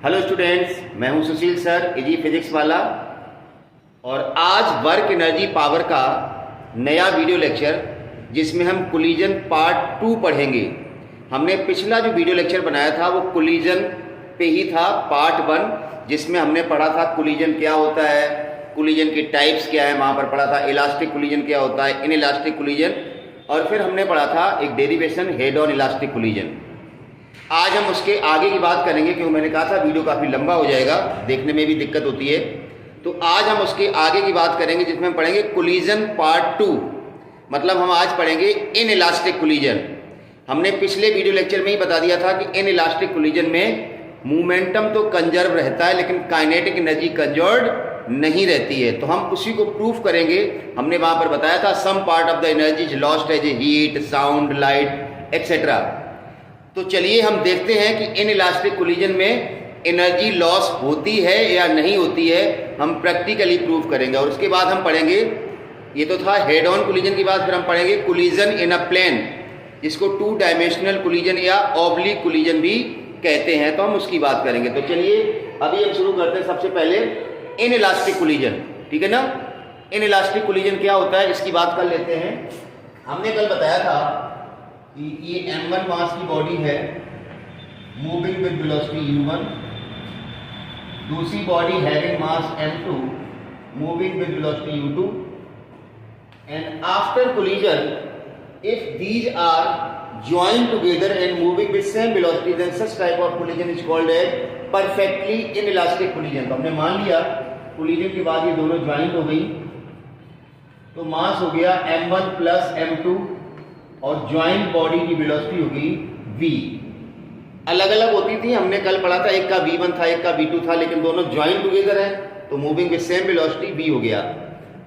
Hello students, मैं हूं सुशील sir, easy physics वाला। और आज वर्क एनर्जी पावर का नया वीडियो लेक्चर जिसमें हम कोलिजन पार्ट 2 पढ़ेंगे। हमने पिछला जो वीडियो लेक्चर बनाया था वो कोलिजन पे ही था, पार्ट 1, जिसमें हमने पढ़ा था कोलिजन क्या होता है, कोलिजन के टाइप्स क्या है, वहाँ पर पढ़ा था इलास्टिक कोलिजन क्या होता है, इनइलास्टिक कोलिजन, और फिर हमने पढ़ा था एक derivation head on elastic collision. आज हम उसके आगे की बात करेंगे क्योंकि मैंने कहा था वीडियो काफ़ी लंबा हो जाएगा, देखने में भी दिक्कत होती है। तो आज हम उसके आगे की बात करेंगे जिसमें हम पढ़ेंगे कोलिजन पार्ट 2, मतलब हम आज पढ़ेंगे इन इलास्टिक कोलिजन। हमने पिछले वीडियो लेक्चर में ही बता दिया था कि इन इलास्टिक कोलिजन में मोमेंटम तो कंजर्व रहता है लेकिन काइनेटिक एनर्जी कंजर्व्ड नहीं रहती है। तो हम उसी को प्रूफ करेंगे। हमने वहाँ पर बताया था some part of the energy is lost as a heat, sound, light etcetera. तो चलिए हम देखते हैं कि इन इलास्टिक कोलिजन में एनर्जी लॉस होती है या नहीं होती है, हम प्रैक्टिकली प्रूव करेंगे। और उसके बाद हम पढ़ेंगे, ये तो था हेड ऑन कोलिजन की बात, फिर हम पढ़ेंगे कोलिजन इन अ प्लेन, जिसको 2 डायमेंशनल कोलिजन या ऑब्लिक कोलिजन भी कहते हैं, तो हम उसकी बात करेंगे। तो चलिए अभी हम शुरू करते हैं सबसे पहले इन इलास्टिक कोलिजन, ठीक है ना। इन इलास्टिक कोलिजन क्या होता है इसकी बात कर लेते हैं। हमने कल बताया था कि ये m1 मास की बॉडी है मूविंग विद वेलोसिटी u1, दूसरी body having mass m2 moving with velocity u2, and after collision if these are joined together and moving with same velocity then such type of collision is called as perfectly inelastic collision। तो हमने मान लिया collision के बाद ये दोनों joint हो गई तो मास हो गया m1 प्लस m2 और ज्वाइंट बॉडी की वेलोसिटी हो गई v। अलग अलग होती थी, हमने कल पढ़ा था, एक का v1 था एक का v2 था, लेकिन दोनों ज्वाइंट टुगेदर है तो moving with same velocity v हो गया।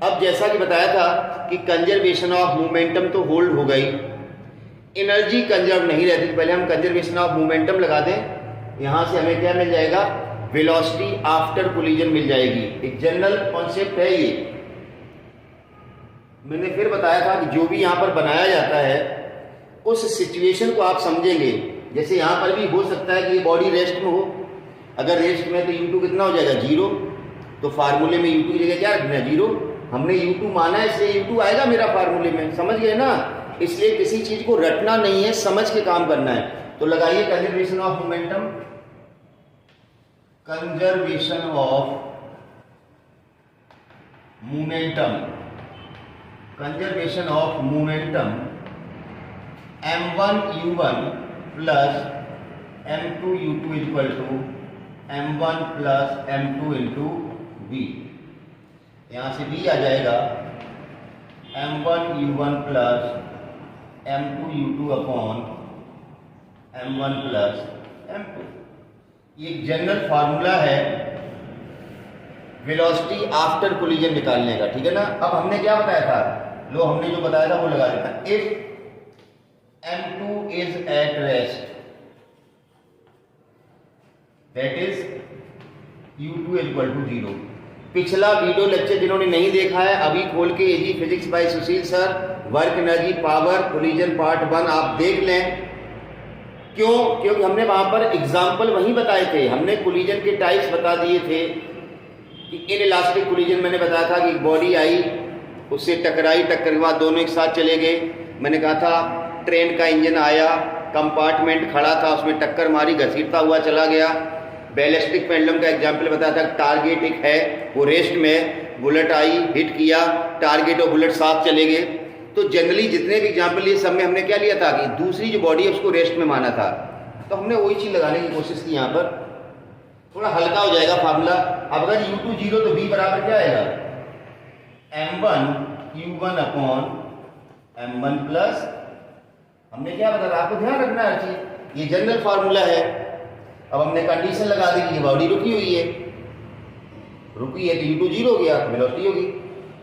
अब जैसा कि बताया था कि कंजर्वेशन ऑफ मोमेंटम तो होल्ड हो गई, एनर्जी कंजर्व नहीं रहती। पहले हम कंजर्वेशन ऑफ मोमेंटम लगा दें, यहां से हमें क्या मिल जाएगा, वेलोसिटी आफ्टर कोलिजन मिल जाएगी। एक जनरल कॉन्सेप्ट है ये। मैंने फिर बताया था कि जो भी यहाँ पर बनाया जाता है उस सिचुएशन को आप समझेंगे। जैसे यहाँ पर भी हो सकता है कि ये बॉडी रेस्ट में हो, अगर रेस्ट में तो u2 कितना हो जाएगा, 0। तो फार्मूले में u2 की जगह क्या रखना है, 0। हमने u2 माना है इसलिए u2 आएगा मेरा फार्मूले में, समझ गए ना। इसलिए किसी चीज को रटना नहीं है, समझ के काम करना है। तो लगाइए conservation of momentum, conservation of momentum, conservation of momentum m1 u1 plus m2 u2 equal to m1 plus m2 into v। यहाँ से v आ जाएगा m1 u1 plus m2 u2 upon m1 plus m2। ये एक general formula है velocity after collision निकालने का, ठीक है ना। अब हमने क्या बताया था, लो हमने जो बताया था वो लगा देता। If m2 is at rest that is u2 equal to 0। पिछला वीडियो लेक्चर जिन्होंने नहीं देखा है अभी खोल के इजी फिजिक्स बाय सुशील sir, work energy power collision part 1 आप देख लें। क्यों? क्योंकि हमने वहां पर एग्जाम्पल वही बताए थे, हमने कोलिजन के टाइप्स बता दिए थे कि इन इलास्टिक कोलिजन मैंने बताया था कि बॉडी आई, उससे टकराई, टक्कर के बाद दोनों एक साथ चले गए। मैंने कहा था ट्रेन का इंजन आया, कंपार्टमेंट खड़ा था, उसमें टक्कर मारी, घसीटता हुआ चला गया। बैलिस्टिक पेंडुलम का एग्जाम्पल बताया था, टारगेट एक है वो रेस्ट में, बुलेट आई, हिट किया, टारगेट और बुलेट साथ चले गए। तो जनरली जितने भी एग्जाम्पल लिए सब में हमने क्या लिया था कि दूसरी जो बॉडी है उसको रेस्ट में माना था। तो हमने वही चीज़ लगाने की कोशिश की, यहाँ पर थोड़ा हल्का हो जाएगा फार्मूला। अब अगर u2 0 तो v बराबर क्या आएगा, m1 u1 upon m1 plus, हमने क्या बताया आपको ध्यान रखना है हर चीज, ये जनरल फार्मूला है। अब हमने कंडीशन लगा दी कि बॉडी रुकी हुई है, रुकी है तो u2 0 हो गया, वेलोसिटी होगी।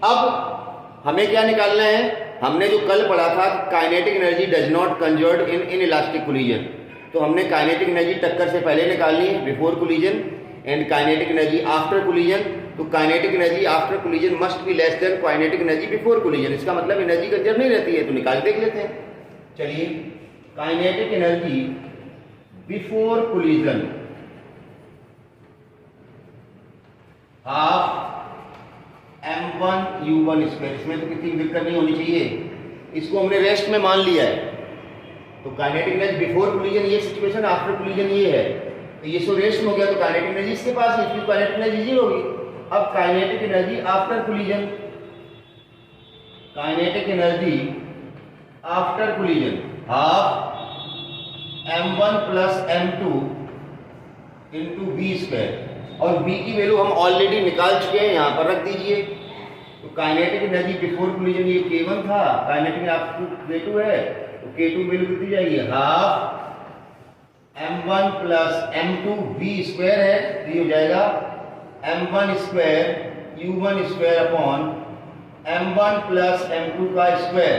अब हमें क्या निकालना है, हमने जो कल पढ़ा था kinetic energy does not conserved in inelastic collision, तो हमने काइनेटिक एनर्जी टक्कर से पहले निकालनी है before collision, and kinetic energy after collision. तो kinetic energy after collision must be less than kinetic energy before collision. इसका मतलब एनर्जी कंजर्व नहीं रहती है, तो निकाल देख लेते हैं। चलिए kinetic energy before collision half m1u1 square. इसमें तो कितनी दिक्कत नहीं होनी चाहिए, इसको हमने रेस्ट में मान लिया है। तो काइनेटिक एनर्जी बिफोर कोलिजन ये सिचुएशन, आफ्टर कोलिजन ये है। तो ये सो रेस्ट में हो गया, तो काइनेटिक एनर्जी इसके पास है, इसकी काइनेटिक एनर्जी जीरो होगी। अब kinetic energy after collision, kinetic energy after collision half m1 plus m2 into b square. और b की वैल्यू हम ऑलरेडी निकाल चुके हैं, यहां पर रख दीजिए। तो काइनेटिक एनर्जी बिफोर कोलिजन ये k1 था, काइनेटिक एनर्जी k2 है, तो k2 वैल्यू कितनी जाएगी, half m1 plus m2 b square है, तो ये हो जाएगा m1 square u1 square upon m1 plus m2 का स्क्वायर।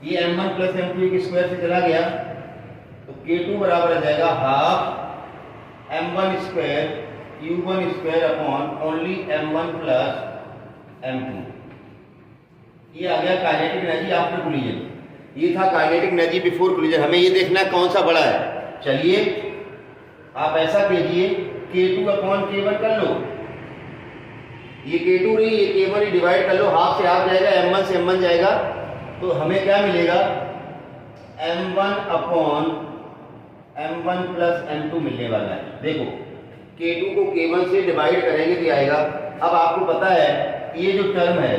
ये m1 प्लस m2 के स्क्वायर से चला गया, तो k2 बराबर आ जाएगा half m1 square u1 square upon only m1 plus m2। ये आ गया काइनेटिक एनर्जी आफ्टर कोलिजन। ये था काइनेटिक एनर्जी बिफोर कोलिजन। हमें ये देखना है कौन सा बड़ा है। चलिए आप ऐसा कीजिए, k2 अपॉन k1 कर लो। ये k2 नहीं, ये k1 ही डिवाइड कर लो, हाफ से हाफ जाएगा, m1 से m1 जाएगा, तो हमें क्या मिलेगा, m1 upon m1 plus m2 मिलने वाला है। देखो k2 को k1 से डिवाइड करेंगे तो आएगा। अब आपको पता है ये जो टर्म है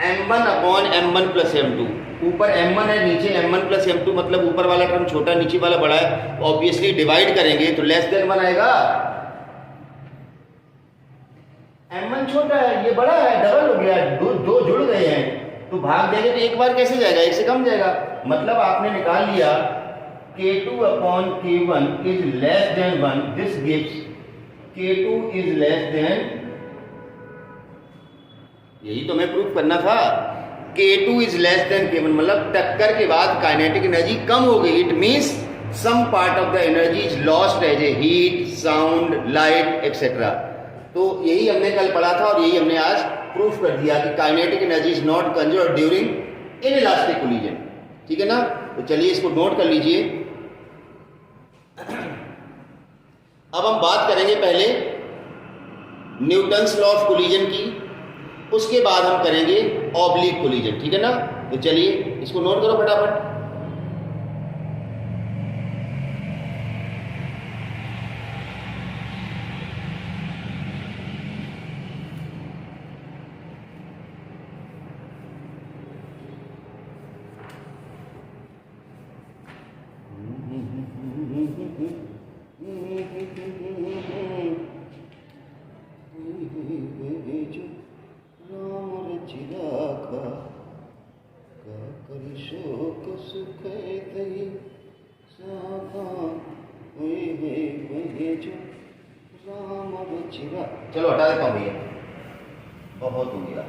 m1 upon m1 plus m2, ऊपर m1 है, नीचे m1 प्लस m2, मतलब ऊपर वाला टर्म छोटा, नीचे वाला बड़ा है। ऑब्वियसली डिवाइड करेंगे तो लेस देन 1 आएगा। m1 छोटा है, ये बड़ा है, डबल हो गया, दो जुड़ गए हैं, तो भाग देंगे तो एक बार कैसे जाएगा, एक से कम जाएगा। मतलब आपने निकाल लिया k2 upon k1 is less than 1। This gives k2 is less than, यही तो मैं प्रूफ करना था, k2 is less than k1, मतलब टक्कर के बाद काइनेटिक एनर्जी कम हो गई। It means some part of the energy is lost as a heat, sound, light etcetera. तो यही हमने कल पढ़ा था और यही हमने आज प्रूफ कर दिया कि kinetic energy is not conserved during inelastic collision. ठीक है ना। तो चलिए इसको नोट कर लीजिए। अब हम बात करेंगे पहले न्यूटन्स लॉ ऑफ कोलिजन की, उसके बाद हम करेंगे ऑब्लिक कोलिजन। ठीक है ना। तो चलिए इसको नोट करो फटाफट। चलो हटा देता हूँ भैया, बहुत हो गया।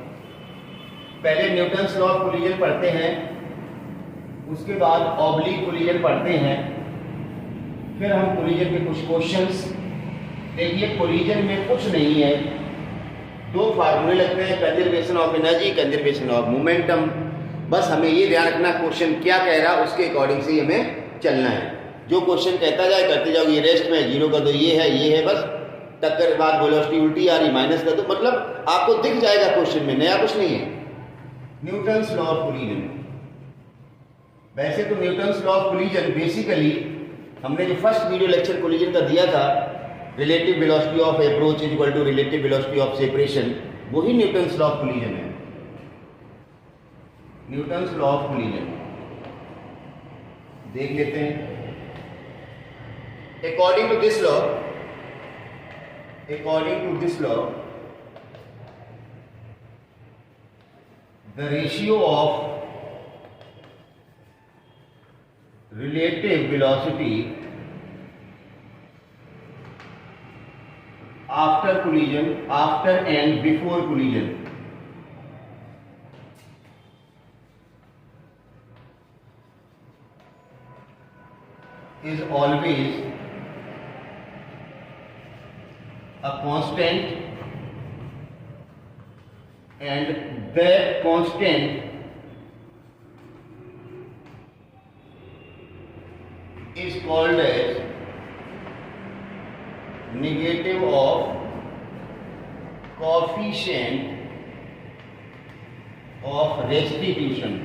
पहले न्यूटन्स लॉ ऑफ कोलिजन पढ़ते हैं, उसके बाद ऑब्लिक कोलिजन पढ़ते हैं, फिर हम कोलिजन के कुछ क्वेश्चंस। देखिए कोलिजन में कुछ नहीं है, दो फार्मूले लगते हैं, conservation of energy, conservation of momentum. बस हमें ये ध्यान रखना क्वेश्चन क्या कह रहा है उसके अकॉर्डिंग से हमें चलना है। जो क्वेश्चन कहता जाए करते जाओ, ये रेस्ट में जीरो कर दो, ये है, बस टक्कर के बाद वेलोसिटी उल्टी आ रही माइनस कर दो, मतलब आपको दिख जाएगा क्वेश्चन में, नया कुछ नहीं है। न्यूटन्स लॉ ऑफ कोलिजन, वैसे तो Newton's law of collision basically हमने जो फर्स्ट वीडियो लेक्चर कोलिजन का दिया था, relative velocity of approach is equal to relative velocity of separation, वही न्यूटन्स लॉ ऑफ कोलिजन है। न्यूटन्स लॉ ऑफ कोलिजन देख लेते हैं। According to this law, the ratio of relative velocity after collision, after and before collision is always a constant, and that constant is called as negative of coefficient of restitution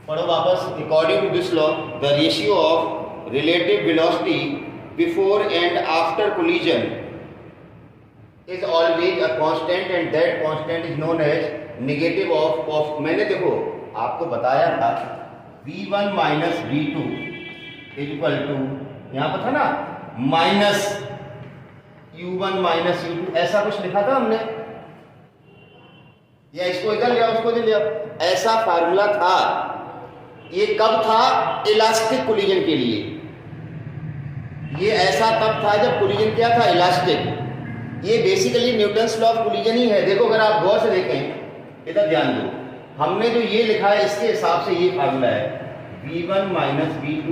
पढ़ो वापस। According to this law the ratio of relative velocity before and after collision is always a constant and that constant is known as negative of मैंने देखो आपको बताया था v1 minus v2 equal to यहां पर था ना माइनस u1 माइनस u2 ऐसा कुछ लिखा था हमने, या इसको इधर लिया उसको इधर लिया, ऐसा फार्मूला था। ये कब था? इलास्टिक कोलिजन के लिए। ये ऐसा तब था जब कोलिजन क्या था? इलास्टिक। ये basically Newton's law of collision ही है। देखो अगर आप गौर से देखें, इधर ध्यान दो, हमने जो ये लिखा है इसके हिसाब से ये फार्मूला है v1 minus v2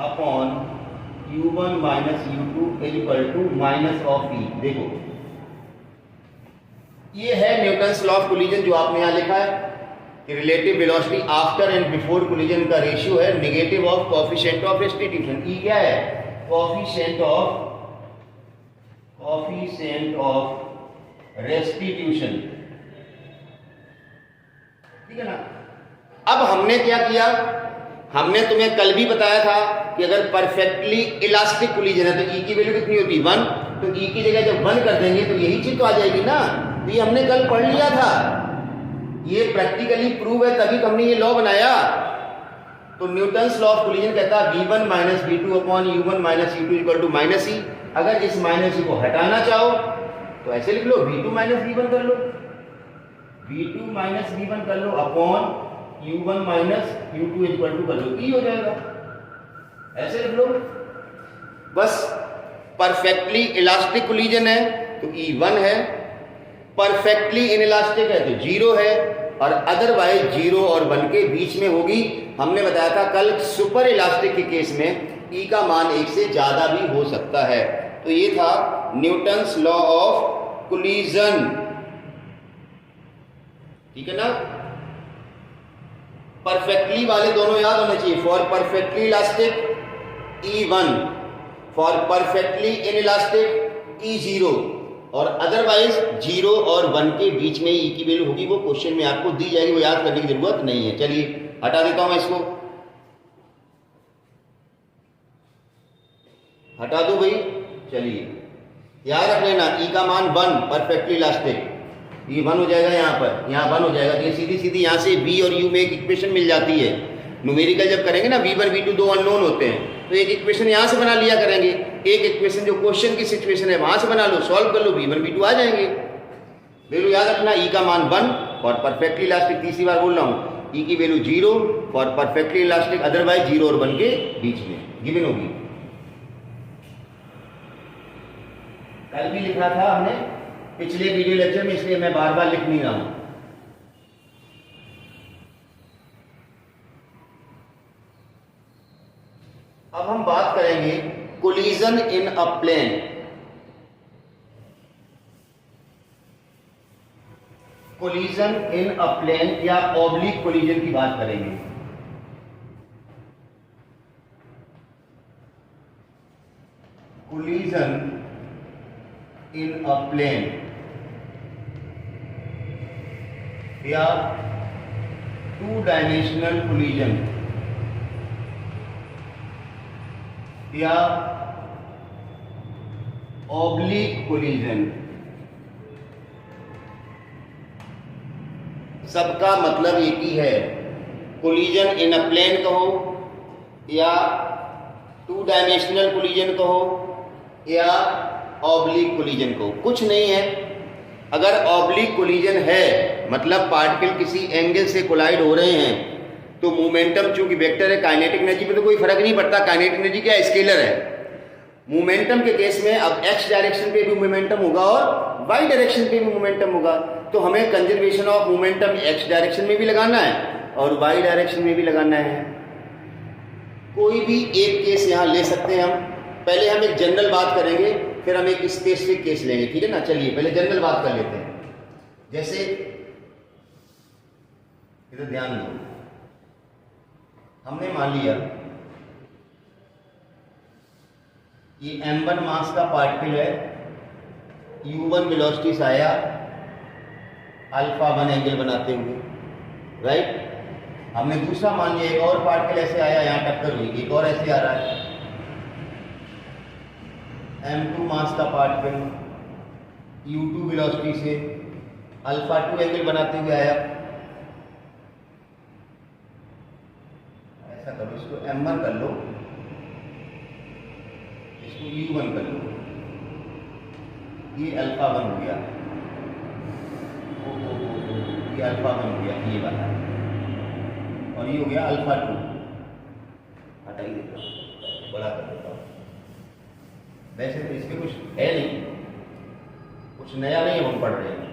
upon u1 minus u2 equal to minus of e। देखो ये है न्यूटन्स लॉ ऑफ कोलिजन जो आपने यहां लिखा है कि relative velocity after and before collision का रेशियो है negative of coefficient of restitution. E क्या है? कोएफिशिएंट ऑफ रेस्टिट्यूशन, ठीक है ना। अब हमने क्या किया? हमने तुम्हें कल भी बताया था कि अगर परफेक्टली इलास्टिक कोलिजन है तो ई की वैल्यू कितनी होती है? 1। तो ई की जगह जब 1 कर देंगे तो यही चीज तो आ जाएगी ना। तो ये हमने कल पढ़ लिया था, ये प्रैक्टिकली प्रूव है, तभी तो हमने ये लॉ बनाया। तो न्यूटन्स लॉ ऑफ कोलिजन कहता है v1 minus v2 upon u1 minus u2 equal to minus e. अगर इस माइनस ई को हटाना चाहो तो ऐसे लिख लो v2 माइनस v1 कर लो, v2 माइनस v1 कर लो upon u1 minus u2 equal to कर लो, ई हो जाएगा। ऐसे लिख लो बस। परफेक्टली इलास्टिक कोलिजन है तो E1 है, परफेक्टली इनइलास्टिक है तो 0 है, और अदरवाइज 0 और 1 के बीच में होगी। हमने बताया था कल सुपर इलास्टिक के केस में E का मान 1 से ज्यादा भी हो सकता है। तो ये था न्यूटन्स लॉ ऑफ कोलिजन, ठीक है ना। परफेक्टली वाले दोनों याद होने चाहिए। For perfectly elastic E1, for perfectly inelastic E0, और अदरवाइज 0 और 1 के बीच में ई की वैल्यू होगी। वो क्वेश्चन में आपको दी जाएगी, वो याद करने की जरूरत नहीं है। चलिए हटा देता हूं मैं इसको, हटा दो भाई। चलिए याद रख लेना ई का मान 1, परफेक्टली इलास्टिक, ये 1 हो जाएगा, यहाँ पर यहाँ 1 हो जाएगा। तो ये सीधी सीधी यहाँ से v और u में एक इक्वेशन मिल जाती है। न्यूमेरिकल जब करेंगे ना v1 v2 दो अननोन होते हैं, तो एक इक्वेशन यहाँ से बना लिया करेंगे, एक इक्वेशन जो क्वेश्चन की सिचुएशन है वहां से बना लो, सॉल्व कर लो, v1 v2 आ जाएंगे। वैल्यू याद रखना ई का मान 1 फॉर परफेक्टली इलास्टिक, तीसरी बार बोल रहा हूँ, ई की value 0 for perfectly elastic, otherwise 0 और 1 के बीच में गिवन होगी। कल भी लिखा था हमने पिछले वीडियो लेक्चर में, इसलिए मैं बार बार लिख नहीं रहा हूं। अब हम बात करेंगे collision in a plane. Collision in a plane या ऑब्लिक कोलिजन की बात करेंगे। कोलिजन इन अ प्लेन या 2 डायमेंशनल कोलिजन या ऑब्लिक कोलिजन, सबका मतलब एक ही है। कोलिजन इन अ प्लेन कहो या 2 डायमेंशनल कोलिजन कहो या ऑब्लिक कोलिजन कहो, कुछ नहीं है। अगर ऑब्लिक कोलिजन है मतलब पार्टिकल किसी एंगल से कोलाइड हो रहे हैं, तो मोमेंटम चूंकि वेक्टर है, काइनेटिक एनर्जी पे तो कोई फर्क नहीं पड़ता। काइनेटिक एनर्जी क्या है? स्केलर है। मोमेंटम के केस में अब x डायरेक्शन पे भी मोमेंटम होगा और y डायरेक्शन पे भी मोमेंटम होगा, तो हमें conservation of momentum x direction में भी लगाना है और y डायरेक्शन में भी लगाना है। कोई भी एक केस यहां ले सकते हैं हम। पहले हम एक जनरल बात करेंगे, फिर हम एक स्पेसिफिक केस लेंगे, ठीक है ना। चलिए पहले जनरल बात कर लेते हैं। जैसे इधर ध्यान दो, हमने मान लिया ये m1 मास का पार्टिकल है, u1 वेलोसिटी से आया अल्फा 1 एंगल बनाते हुए, राइट। हमने दूसरा मान लिया एक और पार्टिकल ऐसे आया, यहाँ टक्कर हुई, एक और ऐसे आ रहा है, m2 मास का पार्टिकल u2 वेलोसिटी से अल्फा 2 एंगल बनाते हुए आया। ऐसा करो, इसको m1 कर लो, इसको u1 कर लो, ये अल्फा 1 हो गया, ये अल्फा 1 हो गया, ये वाला, और ये हो गया अल्फा 2। हटा ही देता हूँ, बड़ा कर देता हूँ। वैसे तो इसके कुछ है नहीं, कुछ नया नहीं हम पढ़ रहे हैं।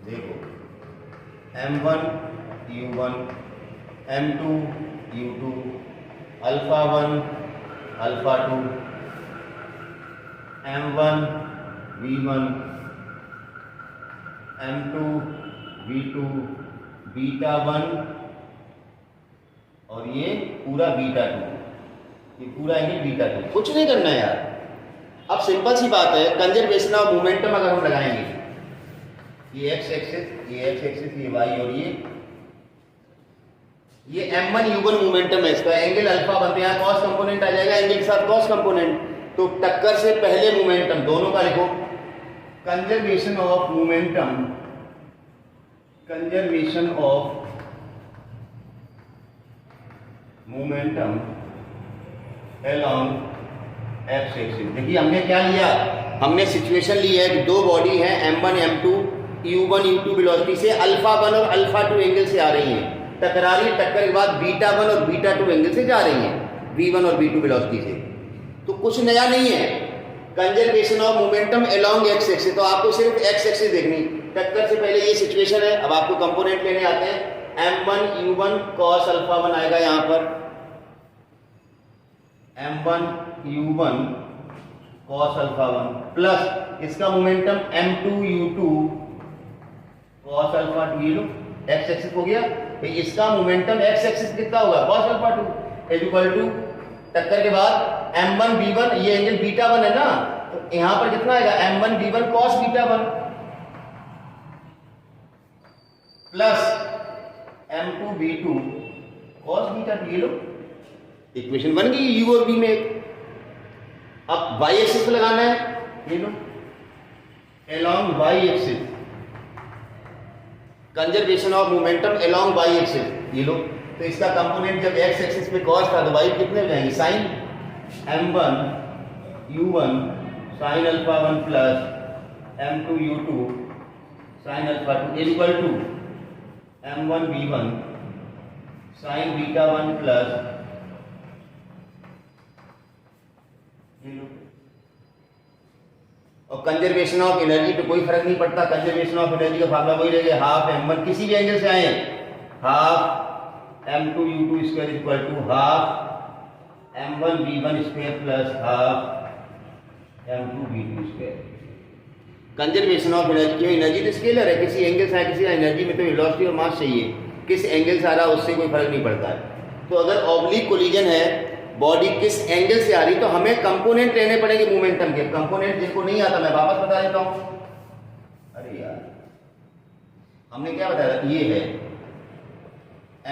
देखो m1 u1, m2 u2, alpha 1 alpha 2, m1 v1, m2 v2, beta 1 और ये पूरा बीटा 2, ये पूरा एंगल बीटा 2। कुछ नहीं करना है यार। अब सिंपल सी बात है, कंजर्वेशन ऑफ मोमेंटम अगर हम लगाएंगे, ये एक्स एक्सिस, ये वाई, और ये m1 u1 मोमेंटम है, इसका एंगल अल्फा बनते हैं, कॉस कंपोनेंट आ जाएगा एंगल के साथ कॉस कंपोनेंट। तो टक्कर से पहले मोमेंटम दोनों का लिखो, conservation of momentum, conservation of momentum along x axis. देखिए हमने क्या लिया, हमने सिचुएशन ली है कि दो बॉडी है m1 m2, u1 u2 velocity से अल्फा 1 और अल्फा 2 एंगल से आ रही हैं, टकरा रही, टक्कर के बाद बीटा 1 और बीटा 2 एंगल से जा रही हैं, v1 और v2 वेलोसिटी से। तो कुछ नया नहीं है, conservation of momentum along x axis. तो आपको सिर्फ एक्स एक्सिस देखनी, टक्कर से पहले ये सिचुएशन है। अब आपको कंपोनेंट लेने आते हैं, m1 u1 cos अल्फा 1 आएगा यहाँ पर, m1 u1 cos alpha 1 plus इसका momentum m2 u2 cos alpha 2, ये लो एक्स एक्सिस हो गया। तो इसका मोमेंटम एक्स एक्सिस कितना होगा, cos अल्फा 2 इक्वल टू टक्कर के बाद m1 v1, ये एंगल बीटा 1 है ना, तो यहां पर कितना आएगा m1 v1 cos beta 1 plus m2 v2 cos beta 2, ये लो इक्वेशन बन गई u और v में एक। अब y एक्सिस पे लगाना है, ये लो along y axis, conservation of momentum along y axis, ये लो। तो इसका कंपोनेंट जब x एक्सिस पे cos था तो y कितने हो जाएंगे, sine m1 u1 sine alpha 1 plus m2 u2 sine alpha 2 equal to m1 v1 sine beta 1 plus, और कंजर्वेशन ऑफ एनर्जी तो कोई फर्क नहीं पड़ता, कंजर्वेशन ऑफ एनर्जी का फार्मूला वही रहेगा, हाफ m1 किसी भी एंगल से आए, half m2 u2 square equal to half m1 v1 square plus half m2 v2 square. Conservation of energy की एनर्जी तो स्केलर है, किसी एंगल से आए, किसी एनर्जी में तो वेलोसिटी और मास चाहिए, किस एंगल से आ रहा उससे कोई फर्क नहीं पड़ता है। तो अगर ऑब्लिक कोलिजन है, बॉडी किस एंगल से आ रही, तो हमें कंपोनेंट लेने पड़ेंगे मोमेंटम के। कंपोनेंट जिनको नहीं आता मैं वापस बता देता हूं। अरे यार हमने क्या बताया था, ये है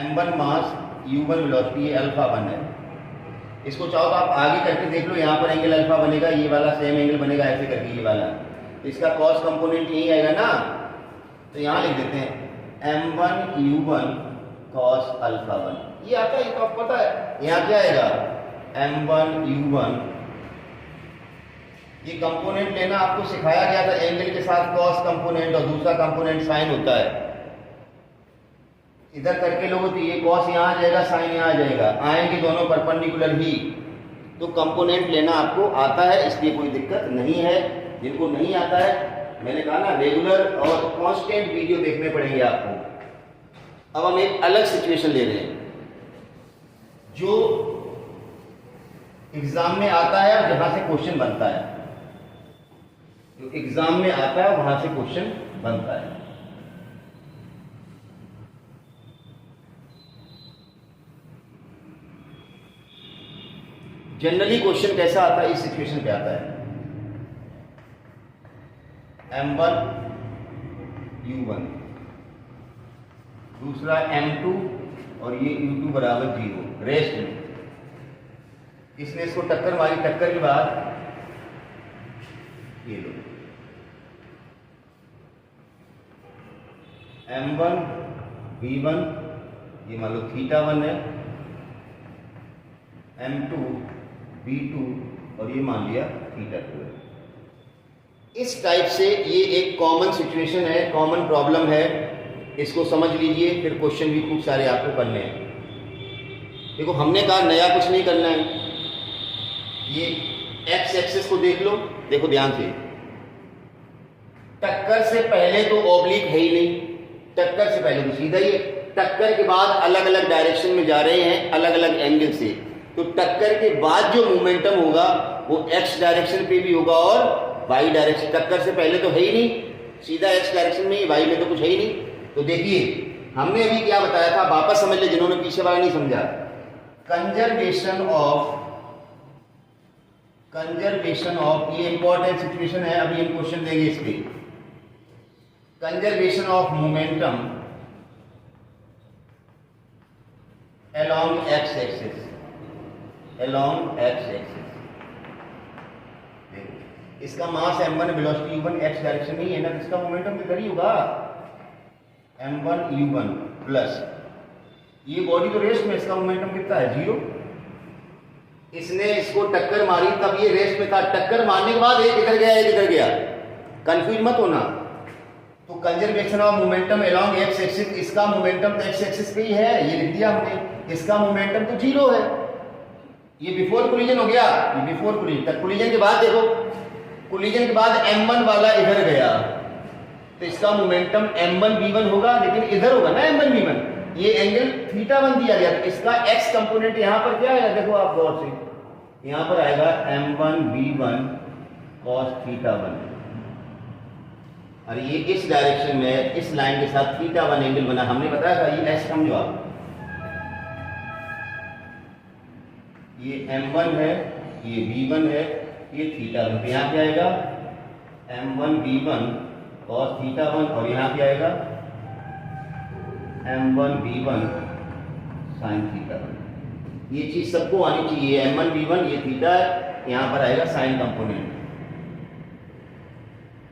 m1 मास u1 वेलोसिटी, ये अल्फा 1 है। इसको चाहो तो आप आगे करके देख लो, यहाँ पर एंगल अल्फा बनेगा, ये वाला सेम एंगल बनेगा ऐसे करके, ये वाला, तो इसका कॉस कंपोनेंट यही आएगा ना। तो यहाँ लिख देते हैं m1 u1 cos अल्फा 1, ये आता है, तो आपको पता है। यहाँ क्या आएगा m1 u1, ये कंपोनेंट लेना आपको सिखाया गया था, एंगल के साथ कॉस कंपोनेंट और दूसरा कंपोनेंट साइन होता है। इधर करके लोगों तो ये कॉस यहाँ आ जाएगा, साइन यहाँ आ जाएगा, आएंगे दोनों परपेंडिकुलर ही। तो कंपोनेंट लेना आपको आता है, इसलिए कोई दिक्कत नहीं है। जिनको नहीं आता है, मैंने कहा ना, रेगुलर और कांस्टेंट वीडियो देखने पड़ेंगे आपको। अब हम एक अलग सिचुएशन ले रहे हैं जो एग्जाम में आता है और जहां से क्वेश्चन बनता है, जो एग्जाम में आता है वहां से क्वेश्चन बनता है। जनरली क्वेश्चन कैसा आता है, इस सिचुएशन पे आता है m1 u1, दूसरा m2 और ये u2 बराबर 0 रेस्ट में। इसने इसको टक्कर मारी, टक्कर के बाद ये लो m1 v1, ये मान लो θ1 है, m2 v2 और ये मान लिया θ2 है। इस टाइप से ये एक कॉमन सिचुएशन है, कॉमन प्रॉब्लम है, इसको समझ लीजिए। फिर क्वेश्चन भी खूब सारे आपको करने हैं। देखो हमने कहा नया कुछ नहीं करना है। ये एक्स एक्सिस को देख लो, देखो ध्यान से, टक्कर से पहले तो ऑब्लिक है ही नहीं, टक्कर से पहले तो सीधा ही है, टक्कर के बाद अलग अलग डायरेक्शन में जा रहे हैं, अलग अलग एंगल से, तो टक्कर के बाद जो मोमेंटम होगा वो एक्स डायरेक्शन पे भी होगा और वाई डायरेक्शन। टक्कर से पहले तो है ही नहीं, सीधा एक्स डायरेक्शन में ही, वाई में तो कुछ है ही नहीं। तो देखिए हमने अभी क्या बताया था, वापस समझ ले जिन्होंने पीछे वाला नहीं समझा। कंजर्वेशन ऑफ ये इंपॉर्टेंट सिचुएशन है, अभी हम क्वेश्चन देंगे इस पे। Conservation of momentum along x axis, along x axis। इसका मास m1 velocity u1 x direction में ही है ना, इसका मोमेंटम किधर ही होगा, m1 u1 प्लस ये बॉडी तो रेस्ट में, इसका मोमेंटम कितना है 0। इसने इसको टक्कर मारी तब ये रेस्ट में था, टक्कर मारने के बाद एक इधर गया एक इधर गया, कंफ्यूज मत होना। तो conservation of momentum along x axis, इसका मोमेंटम तो एक्स एक्सिस पे ही है, ये लिख दिया हमने, इसका मोमेंटम तो 0 है। ये बिफोर कोलिजन हो गया, ये बिफोर कोलिजन। तक कोलिजन के बाद देखो, कोलिजन के बाद m1 वाला इधर गया तो इसका मोमेंटम m1 v1 होगा, लेकिन इधर होगा ना m1 v1, ये एंगल θ1 दिया गया, तो इसका x कंपोनेंट यहां पर क्या आएगा, देखो आप गौर से, यहां पर आएगा m1 v1 cos θ1, और ये इस डायरेक्शन में इस लाइन के साथ θ1 एंगल बना, हमने बताया था ये x समझो आप, ये m1 है, ये v1 है, ये θ1, तो यहाँ पे आएगा m1 v1 cos θ1 और यहाँ पे आएगा m1 v1 sin θ1। ये चीज सबको आनी चाहिए, m1 v1 ये थीटा है, यहाँ पर आएगा साइन कंपोनेंट,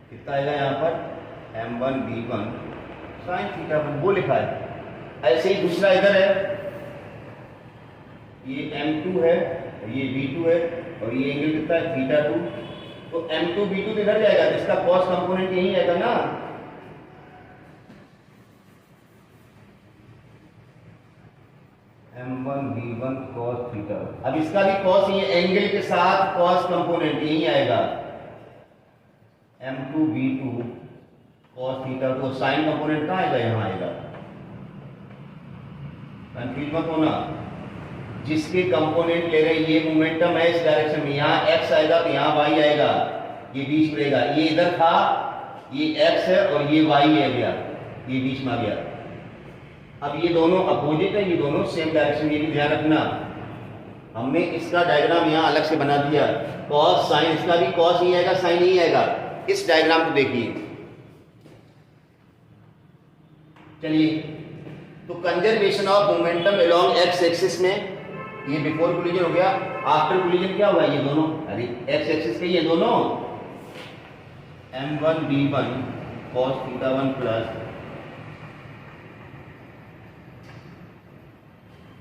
कितना आएगा यहाँ पर m1 v1 sin θ1, वो लिखा है। ऐसे ही दूसरा इधर है, ये m2 है, ये v2 है और ये एंगल कितना है θ2, तो m2 v2 तो इधर जाएगा, तो इसका cos कंपोनेंट यही आएगा ना, m1 v1 cos θ1। अब इसका भी cos, ये एंगल के साथ cos कंपोनेंट यही आएगा, m2 v2 cos θ, तो साइन कंपोनेंट कहाँ आएगा, यहाँ आएगा। कंफ्यूज मत होना, जिसके कंपोनेंट ले रहे ये मोमेंटम है इस डायरेक्शन में, यहाँ x आएगा तो यहाँ y आएगा, ये बीच में रहेगा, ये इधर था, ये x है और ये y है गया, ये बीच में आ गया। अब ये दोनों अपोजिट है, ये दोनों सेम डायरेक्शन, ये भी ध्यान रखना। हमने इसका डायग्राम यहाँ अलग से बना दिया, cos sin, इसका भी cos ही आएगा sin ही आएगा। इस डायग्राम को देखिए, चलिए, तो conservation of momentum along x axis में ये बिफोर कोलिजन हो गया, आफ्टर कोलिजन क्या हुआ, ये दोनों, अरे एक्स एक्सिस पे ये दोनों m1 v1 cos θ1 plus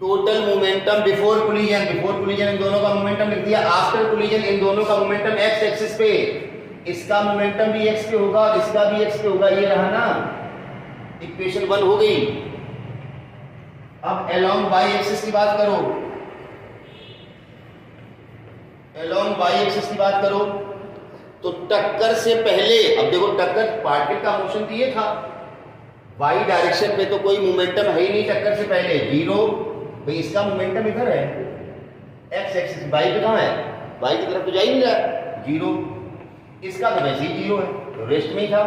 total momentum before collision, before collision इन दोनों का मोमेंटम लिख दिया, आफ्टर कोलिजन इन दोनों का मोमेंटम एक्स एक्सिस पे, इसका मोमेंटम भी एक्स पे होगा और इसका भी एक्स पे होगा, ये रहा ना, इक्वेशन 1 हो गई। अब अलोंग वाई एक्सिस की बात करो, अलोंग वाई एक्सिस की बात करो, तो टक्कर से पहले, अब देखो टक्कर पार्टिकल का मोशन तो ये था, वाई डायरेक्शन पे तो कोई मोमेंटम है ही नहीं, टक्कर से पहले 0, भाई इसका मोमेंटम इधर है एक्स एक्सिस, वाई पे कहाँ है, वाई की तरफ तो जा ही नहीं रहा, 0, इसका तो वैसे ही 0 है, तो रेस्ट में ही था।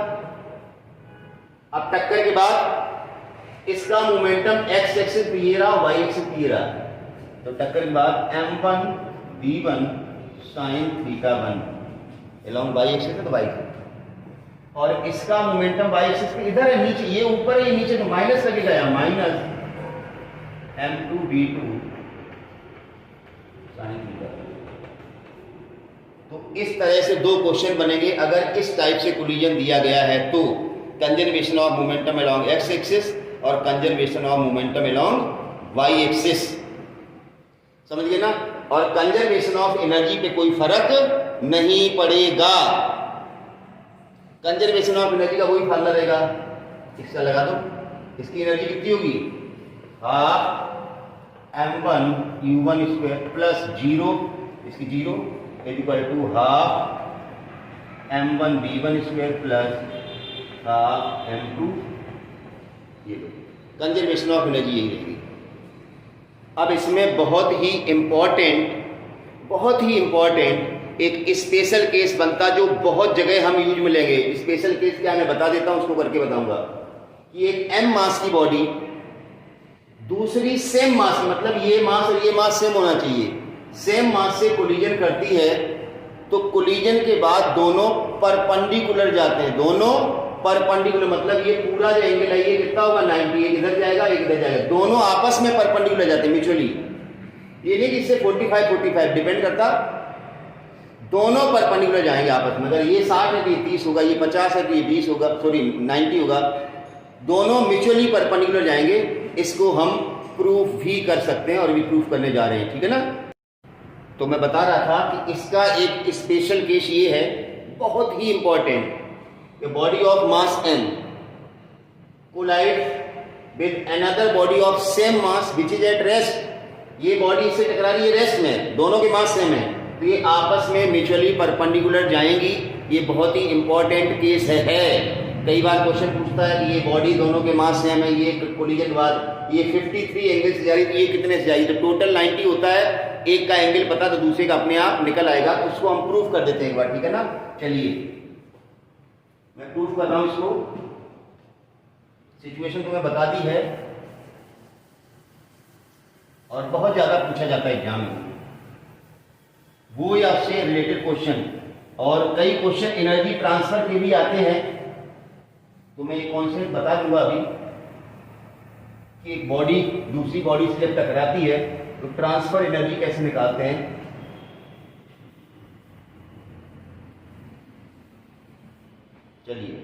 अब टक्कर के बाद इसका मोमेंटम एक्स एक्सिस पे ये रहा, वाई एक्सिस पे ये रहा, तो टक्कर के बाद m1 v1 sin θ1 along y axis है तो y से, और इसका मोमेंटम y एक्सिस पे इधर है नीचे, ये ऊपर है ये नीचे, तो माइनस लगेगा यहाँ, माइनस m2 v2 sin θ। तो इस तरह से दो क्वेश्चन बनेंगे अगर इस टाइप से कोलिजन दिया गया है तो, conservation of momentum along x axis और conservation of momentum along y axis, समझ गए ना। और कंजर्वेशन ऑफ एनर्जी पे कोई फर्क नहीं पड़ेगा, कंजर्वेशन ऑफ एनर्जी का वही फार्मूला रहेगा, इसका लगा दो, इसकी एनर्जी कितनी होगी, half m1 u1 square plus 0, इसकी 0 is equal to half m1 v1 square plus half m2, ये कंजर्वेशन ऑफ एनर्जी यही रहेगी। अब इसमें बहुत ही इंपॉर्टेंट एक स्पेशल केस बनता जो बहुत जगह हम यूज में लेंगे। स्पेशल केस क्या मैं बता देता हूं, उसको करके बताऊंगा कि एक m मास की बॉडी दूसरी सेम मास, मतलब ये मास और ये मास सेम होना चाहिए, सेम मास से कोलिजन करती है, तो कोलिजन के बाद दोनों परपेंडिकुलर जाते हैं, दोनों परपेंडिकुलर, मतलब ये पूरा जो एंगल है ये कितना होगा 90, एक इधर जाएगा एक इधर जाएगा, दोनों आपस में परपेंडिकुलर जाते हैं म्यूचुअली, ये नहीं कि इससे 45 डिपेंड करता, दोनों परपेंडिकुलर जाएंगे आपस में। अगर ये 60 है तो ये 30 होगा, ये 50 है तो ये 20 होगा, सॉरी 90 होगा, दोनों म्यूचुअली परपेंडिकुलर जाएंगे। इसको हम प्रूफ भी कर सकते हैं और भी प्रूफ करने जा रहे हैं, ठीक है ना। तो मैं बता रहा था कि इसका एक स्पेशल केस ये है, बहुत ही important, body of mass m collide with another body of same mass which is at rest, ये बॉडी इससे टकरा रही है रेस्ट में, दोनों के मास सेम है, तो ये आपस में म्यूचुअली परपेंडिकुलर जाएंगी। ये बहुत ही इंपॉर्टेंट केस है। कई बार क्वेश्चन पूछता है कि ये बॉडी दोनों के मास सेम है, ये कोलिजन के बाद ये 53 एंगल से जा रही है, ये कितने से जा रही है, तो टोटल 90 होता है, एक का एंगल पता तो दूसरे का अपने आप निकल आएगा, उसको हम प्रूफ कर देते हैं एक बार, ठीक है ना। चलिए मैं प्रूफ कर रहा हूं इसको, सिचुएशन तुम्हें बता दी है और बहुत ज्यादा पूछा जाता है एग्जाम में, वो या आपसे रिलेटेड क्वेश्चन, और कई क्वेश्चन एनर्जी ट्रांसफर के भी आते हैं। तो मैं ये कॉन्सेप्ट बता दूंगा अभी कि एक बॉडी दूसरी बॉडी से जब टकराती है तो ट्रांसफर एनर्जी कैसे निकालते हैं। चलिए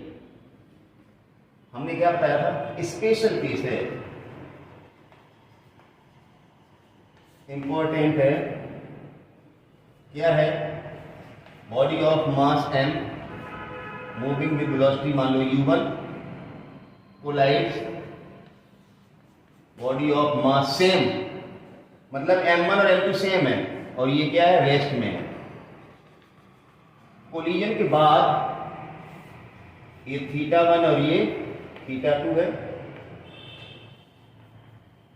हमने क्या बताया था, स्पेशल केस है, इंपॉर्टेंट है, क्या है, body of mass m moving with velocity मान लो u1 collides body of mass same, मतलब m1 और m2 सेम है और ये क्या है रेस्ट में है। कोलिजन के बाद ये θ1 और ये θ2 है,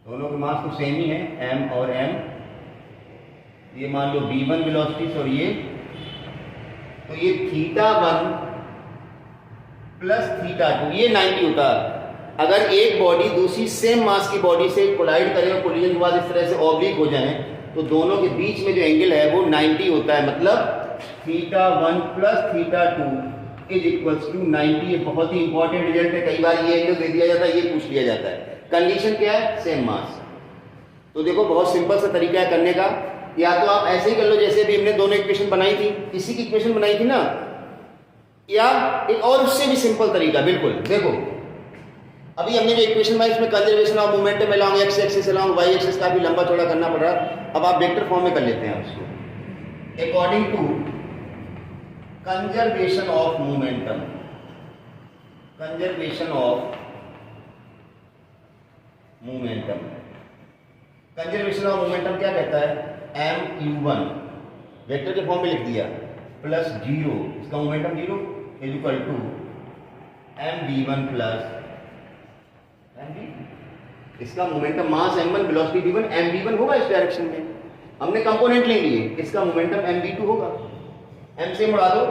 दोनों के मास तो सेम ही है m और m, ये मान लो v1 वेलोसिटी और ये, तो ये θ1 प्लस θ2 ये 90 होता है। अगर एक बॉडी दूसरी सेम मास की बॉडी से कोलाइड करे और कोलिजन के बाद इस तरह से ऑब्लिक हो जाए तो दोनों के बीच में जो एंगल है वो 90 होता है, मतलब θ1 प्लस θ2 इज इक्वल्स टू 90। ये बहुत ही इंपॉर्टेंट रिजल्ट है, कई बार ये एंगल दे दिया जाता है, ये पूछ लिया जाता है। कंडीशन क्या है, सेम मास। तो देखो बहुत सिंपल सा तरीका है करने का, या तो आप ऐसे ही कर लो जैसे भी हमने दोनों इक्वेशन बनाई थी, इसी की इक्वेशन बनाई थी ना, या एक और उससे भी सिंपल तरीका, बिल्कुल देखो अभी हमने जो इक्वेशन बनाई इसमें conservation of momentum along x axis along y axis काफी लंबा चौड़ा करना पड़ रहा है, अब आप वेक्टर फॉर्म में कर लेते हैं उसको। According to conservation of momentum, conservation of momentum, conservation of momentum क्या कहता है, m(u1) वेक्टर के फॉर्म में लिख दिया प्लस 0, इसका momentum 0 is equal to mv1 plus mv, इसका momentum mass m1 velocity v1 mv1 होगा इस डायरेक्शन में, हमने कंपोनेंट ले लिए, इसका मोमेंटम mv2 होगा, m से मुड़ा दो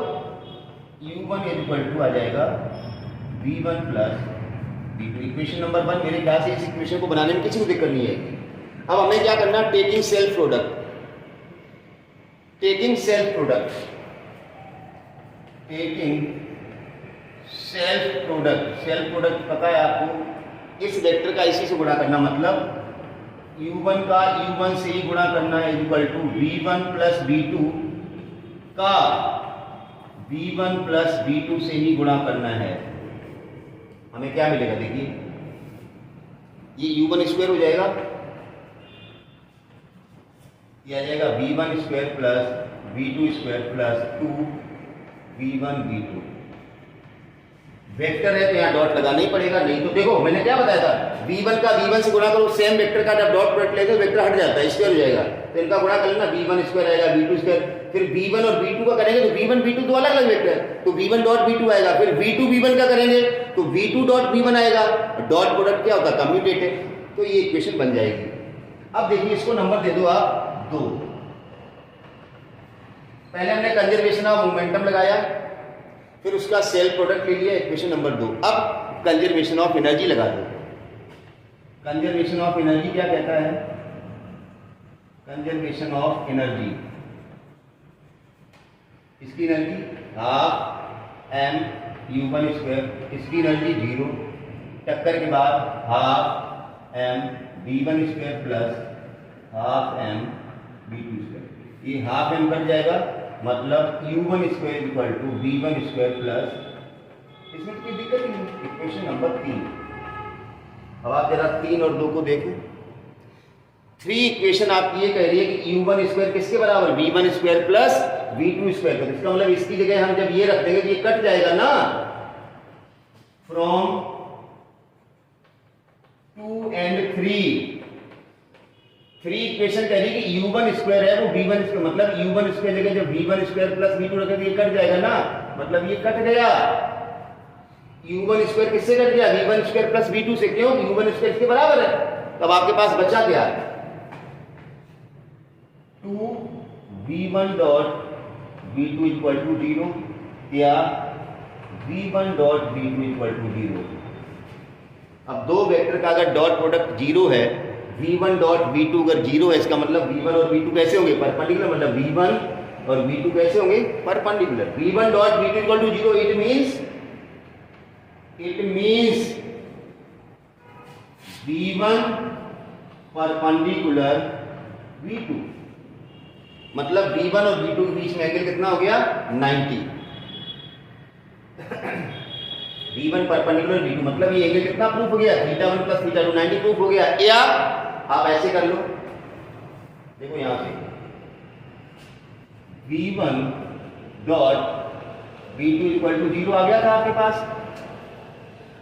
u1 इज इक्वल टू आ जाएगा v1 plus v2। Equation number 1 मेरे ख्याल से इस इक्वेशन को बनाने में किसी को दिक्कत नहीं है। अब हमें क्या करना है, taking self product, taking self product, taking self product पता है आपको, इस वेक्टर का इसी से गुणा करना, मतलब u1 का u1 से ही गुणा करना है equal to v1 plus v2 का v1 प्लस v2 से ही गुणा करना है। हमें क्या मिलेगा, देखिए ये u1 स्क्वायर हो जाएगा, ये आ जाएगा v1 square plus v2 square plus 2v1 v2। Vector है तो यहाँ डॉट लगाना ही पड़ेगा, नहीं तो देखो मैंने क्या बताया था, v1 का v1 से गुणा करो, सेम वेक्टर का जब डॉट प्रोडक्ट लेते हो वेक्टर हट जाता है, स्क्वायर हो जाएगा, तो इनका गुणा कर लेना, v1 स्क्वायर आएगा v2 स्क्वायर, फिर v1 और v2 का करेंगे तो v1 v2 दो अलग अलग वेक्टर, तो v1 डॉट v2 आएगा, फिर v2 v1 का करेंगे तो v2 डॉट v1 आएगा, डॉट प्रोडक्ट क्या होता है, कम्यूटेटिव, तो ये इक्वेशन बन जाएगी। अब देखिए इसको नंबर दे दो आप 2। पहले हमने कंजर्वेशन ऑफ मोमेंटम लगाया, फिर उसका सेल्फ प्रोडक्ट ले लिया, इक्वेशन नंबर 2। अब कंजर्वेशन ऑफ एनर्जी लगा दो। कंजर्वेशन ऑफ एनर्जी क्या कहता है, कंजर्वेशन ऑफ एनर्जी, इसकी energy half m u1 square, इसकी एनर्जी 0, टक्कर के बाद half m v1 square plus half m v2 square, ये हाफ m कट जाएगा, मतलब u1 square equal to v1 square plus, इसमें तो कोई दिक्कत नहीं, इक्वेशन नंबर 3। अब आप जरा 3 और 2 को देखें, 3 इक्वेशन आपकी ये कह रही है कि u1 स्क्वायर किसके बराबर, v1 square plus v2 square, तो इसका मतलब इसकी जगह हम जब ये रख देंगे तो ये कट जाएगा ना, फ्रॉम 2 एंड 3 इक्वेशन कह रही है कि u1 स्क्वायर है वो v1 स्क्वायर, मतलब u1 स्क्वायर जगह जब v1 स्क्वायर प्लस v2 रखे तो ये कट जाएगा ना, मतलब ये कट गया, u1 स्क्वायर किससे कट गया, v1 स्क्वायर प्लस v2 से, क्यों, u1 स्क्वायर इसके बराबर है, तब आपके पास बचा क्या, 2v1 dot v2 equal to 0 या v1 dot v2 equal to 0। अब दो वेक्टर का अगर डॉट प्रोडक्ट 0 है, v1 डॉट v2 अगर 0 है, इसका मतलब v1 और v2 कैसे होंगे, परपेंडिकुलर, मतलब v1 और v2 कैसे होंगे, perpendicular, v1 dot v2 equal to 0, it means v1 perpendicular v2, मतलब v1 और v2 के बीच में एंगल कितना हो गया, 90। v1 परपेंडिकुलर v2, मतलब ये एंगल कितना प्रूफ हो गया, θ1 प्लस θ2 90 प्रूफ हो गया। या आप ऐसे कर लो, देखो यहां से v1 dot v2 equal to 0 आ गया था आपके पास।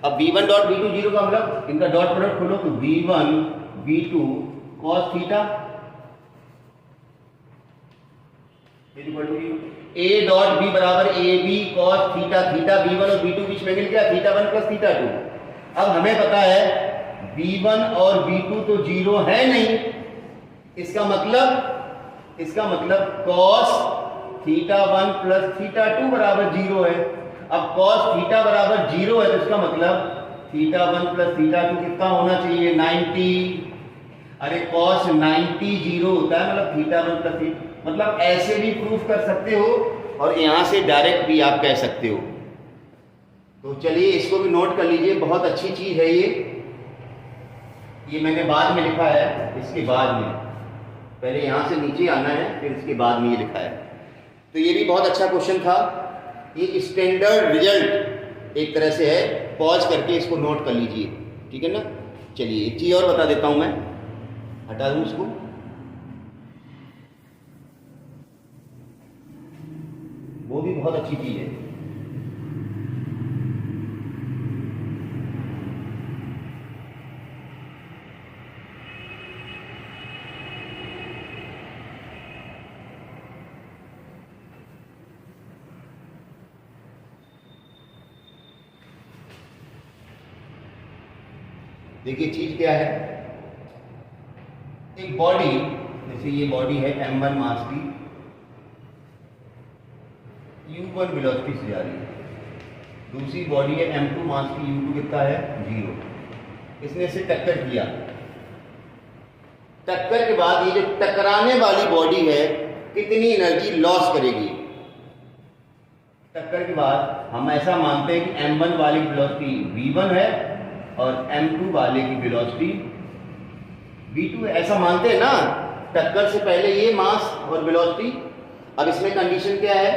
अब v1 डॉट v2 0 का मतलब इनका डॉट प्रोडक्ट खोलो तो v1 v2 cos theta equal to a dot b बराबर ab cos theta, theta v1 और v2 बीच में एंगल क्या, θ1 प्लस θ2। अब हमें पता है v1 और v2 तो 0 है नहीं, इसका मतलब cos θ1 प्लस θ2 बराबर 0 है। अब cos थीटा बराबर 0 है तो इसका मतलब θ1 प्लस θ2 कितना होना चाहिए, 90। अरे cos 90 0 होता है, मतलब θ1 प्लस, मतलब ऐसे भी प्रूफ कर सकते हो और यहां से डायरेक्ट भी आप कह सकते हो। तो चलिए इसको भी नोट कर लीजिए, बहुत अच्छी चीज है ये मैंने बाद में लिखा है, इसके बाद में, पहले यहां से नीचे आना है फिर इसके बाद में ये लिखा है। तो ये भी बहुत अच्छा क्वेश्चन था, ये स्टैंडर्ड रिजल्ट एक तरह से है, पॉज करके इसको नोट कर लीजिए, ठीक है ना। चलिए एक चीज और बता देता हूं मैं, हटा दूं इसको, वो भी बहुत अच्छी चीज है। देखिए चीज क्या है, एक बॉडी, जैसे ये बॉडी है m1 मास की, u1 वेलोसिटी से जा रही है, दूसरी बॉडी है m2 मास की, u2 कितना है 0। इसने इसे टक्कर किया, टक्कर के बाद ये जो टकराने वाली बॉडी है कितनी एनर्जी लॉस करेगी। टक्कर के बाद हम ऐसा मानते हैं कि m1 वाले की वेलोसिटी v1 है और m2 वाले की वेलोसिटी v2 है, ऐसा मानते हैं ना। टक्कर से पहले ये मास और वेलोसिटी। अब इसमें कंडीशन क्या है,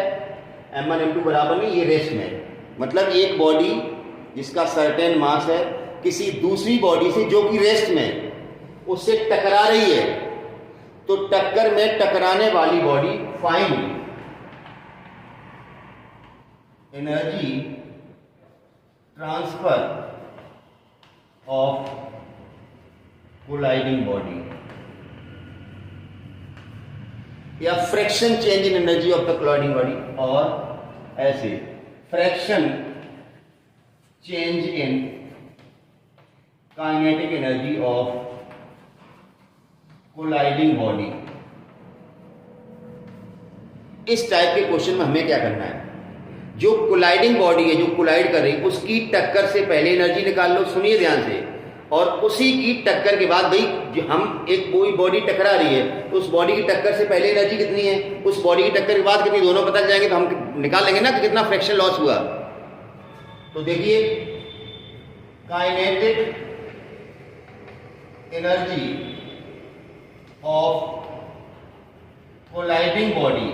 m1 m2 बराबर नहीं, ये रेस्ट में है। मतलब एक बॉडी जिसका सर्टेन मास है किसी दूसरी बॉडी से जो कि रेस्ट में उससे टकरा रही है, तो टक्कर में टकराने वाली body find energy transfer of colliding body या fraction change in energy of the colliding body, और ऐसे fraction change in kinetic energy of colliding body. इस टाइप के क्वेश्चन में हमें क्या करना है, जो कोलाइडिंग बॉडी है, जो कोलाइड कर रही है, उसकी टक्कर से पहले एनर्जी निकाल लो, सुनिए ध्यान से, और उसी की टक्कर के बाद, भाई जो हम एक कोई बॉडी टकरा रही है तो उस बॉडी की टक्कर से पहले एनर्जी कितनी है, उस बॉडी की टक्कर के बाद कितनी, दोनों पता जाएंगे तो हम निकाल लेंगे ना कि कितना फ्रैक्शन लॉस हुआ। तो देखिए kinetic energy of colliding body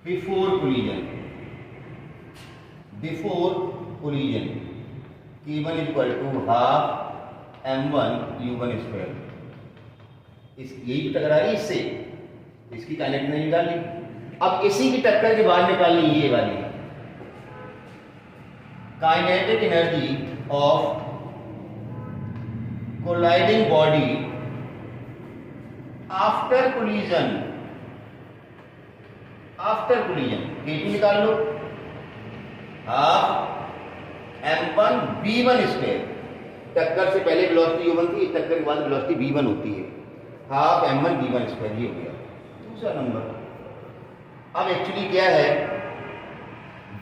before collision, K1 equal to half m1 u1 square. यही टकरा रही इससे, इसकी काइनेटिक एनर्जी निकाली। अब इसी की टक्कर के बाद निकालनी ये वाली kinetic energy of colliding body after collision, K2 निकाल लो, हाफ m1 v1 स्क्वायर। टक्कर से पहले वेलोसिटी u1 थी, टक्कर के बाद वेलोसिटी v1 होती है, हाफ m1 v1 स्क्वायर। ये हो गया दूसरा नंबर। अब एक्चुअली क्या है,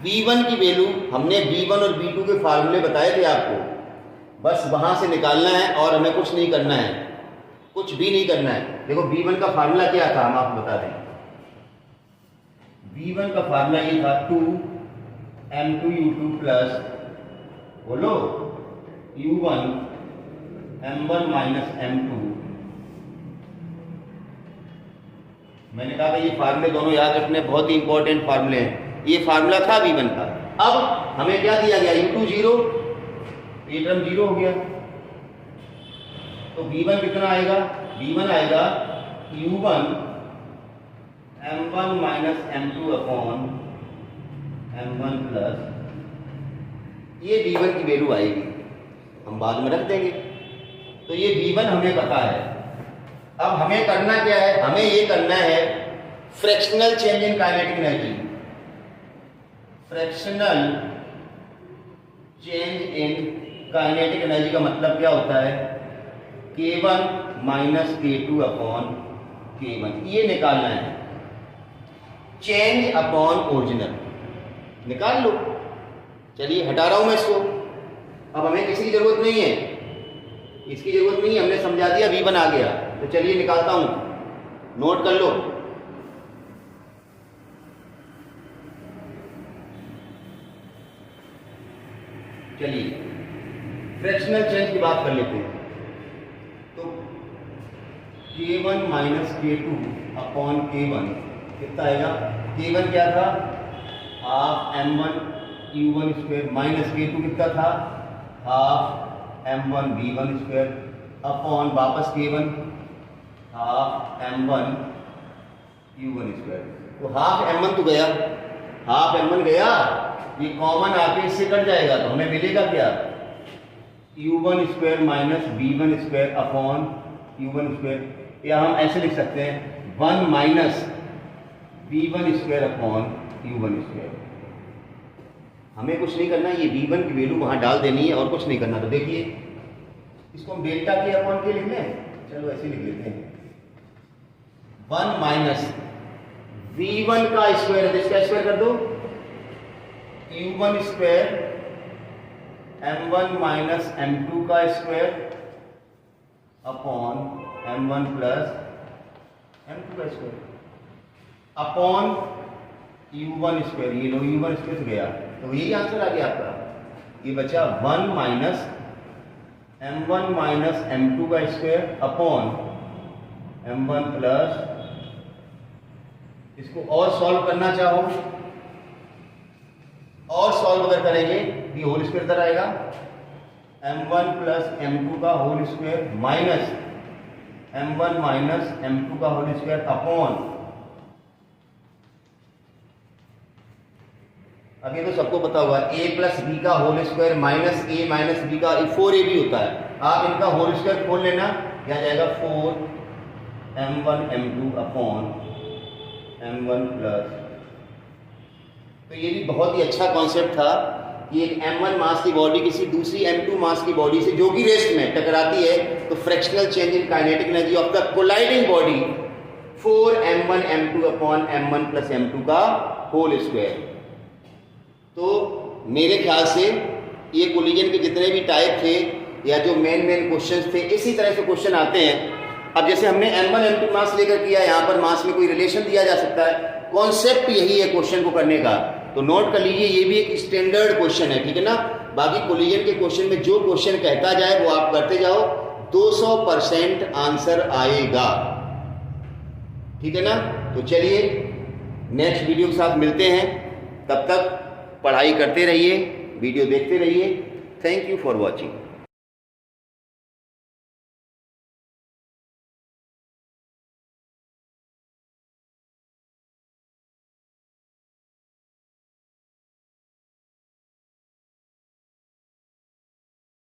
v1 की वैल्यू हमने v1 और v2 के फार्मूले बताए थे आपको, बस वहां से निकालना है और हमें कुछ नहीं करना है, कुछ भी नहीं करना है। देखो v1 का फार्मूला क्या था, हम आपको बता दें। v1 का फार्मूला ये था 2m2u2 प्लस, बोलो, u1 m1 माइनस m2। मैंने कहा था ये फार्मूले दोनों याद रखने, बहुत ही इंपॉर्टेंट फार्मूले हैं। ये फार्मूला था v1 का। अब हमें क्या दिया गया, u2 0, ये टर्म 0 हो गया, तो v1 कितना आएगा, v1 आएगा u1 m1 minus m2 upon m1 plus, ये v1 की वैल्यू आएगी, हम बाद में रख देंगे। तो ये v1 हमें पता है। अब हमें करना क्या है, हमें ये करना है fractional change in kinetic energy. Fractional change in kinetic energy का मतलब क्या होता है, K1 minus K2 upon K1, ये निकालना है। चेंज अपॉन ओरिजिनल निकाल लो। चलिए हटा रहा हूं मैं इसको, अब हमें किसी की जरूरत नहीं है, इसकी जरूरत नहीं है, हमने समझा दिया, v1 आ गया। तो चलिए निकालता हूं, नोट कर लो। चलिए फ्रैक्शनल चेंज की बात कर लेते हैं। तो K1 minus K2 upon K1 कितना आएगा, K1 क्या था, half m1 u1 square minus K2 कितना था, half m1 v1 square upon वापस K1 half m1 u1 square. तो हाफ m1 तो गया, हाफ m1 गया, ये कॉमन आके इससे कट जाएगा, तो हमें मिलेगा क्या, u1 square minus v1 square upon u1 square, या हम ऐसे लिख सकते हैं 1 minus v1 square upon u1 square. हमें कुछ नहीं करना, ये v1 की वैल्यू वहां डाल देनी है और कुछ नहीं करना। तो देखिए इसको हम डेल्टा के अपॉन के लिख लें, चलो ऐसे लिख लेते हैं, 1 माइनस v1 का स्क्वायर है तो इसका स्क्वायर कर दो, u1 square m1 minus m2 का square upon m1 plus m2 का स्क्वायर अपॉन u1 स्क्वायर, ये लो u1 स्क्वायर गया, तो यही आंसर आ गया आपका। ये बचा 1 माइनस m1 माइनस m2 का स्क्वायर अपॉन m1 प्लस, इसको और सॉल्व करना चाहो, और सॉल्व अगर करेंगे ये होल स्क्वायर इधर आएगा, m1 प्लस m2 का whole square minus m1 minus m2 का होल स्क्वायर अपॉन, अब ये तो सबको पता होगा a प्लस बी का whole square minus a minus B का 4ab होता है। आप इनका होल स्क्वायर खोल लेना, क्या जाएगा 4m1 m2 upon m1 plus. तो ये भी बहुत ही अच्छा कॉन्सेप्ट था कि एक m1 मास की बॉडी किसी दूसरी m2 मास की बॉडी से जो कि रेस्ट में टकराती है, तो fractional change in kinetic energy of the colliding body 4m1 m2 upon m1 plus m2 का होल स्क्वायर। तो मेरे ख्याल से ये कोलिजन के जितने भी टाइप थे या जो मेन क्वेश्चंस थे, इसी तरह से क्वेश्चन आते हैं। अब जैसे हमने m1 m2 मास लेकर किया, यहाँ पर मास में कोई रिलेशन दिया जा सकता है, कॉन्सेप्ट यही है क्वेश्चन को करने का, तो नोट कर लीजिए ये भी एक स्टैंडर्ड क्वेश्चन है, ठीक है ना। बाकी कोलिजन के क्वेश्चन में जो क्वेश्चन कहता जाए वो आप करते जाओ, 200% आंसर आएगा, ठीक है ना। तो चलिए नेक्स्ट वीडियो के साथ मिलते हैं, तब तक पढ़ाई करते रहिए, वीडियो देखते रहिए। Thank you for watching.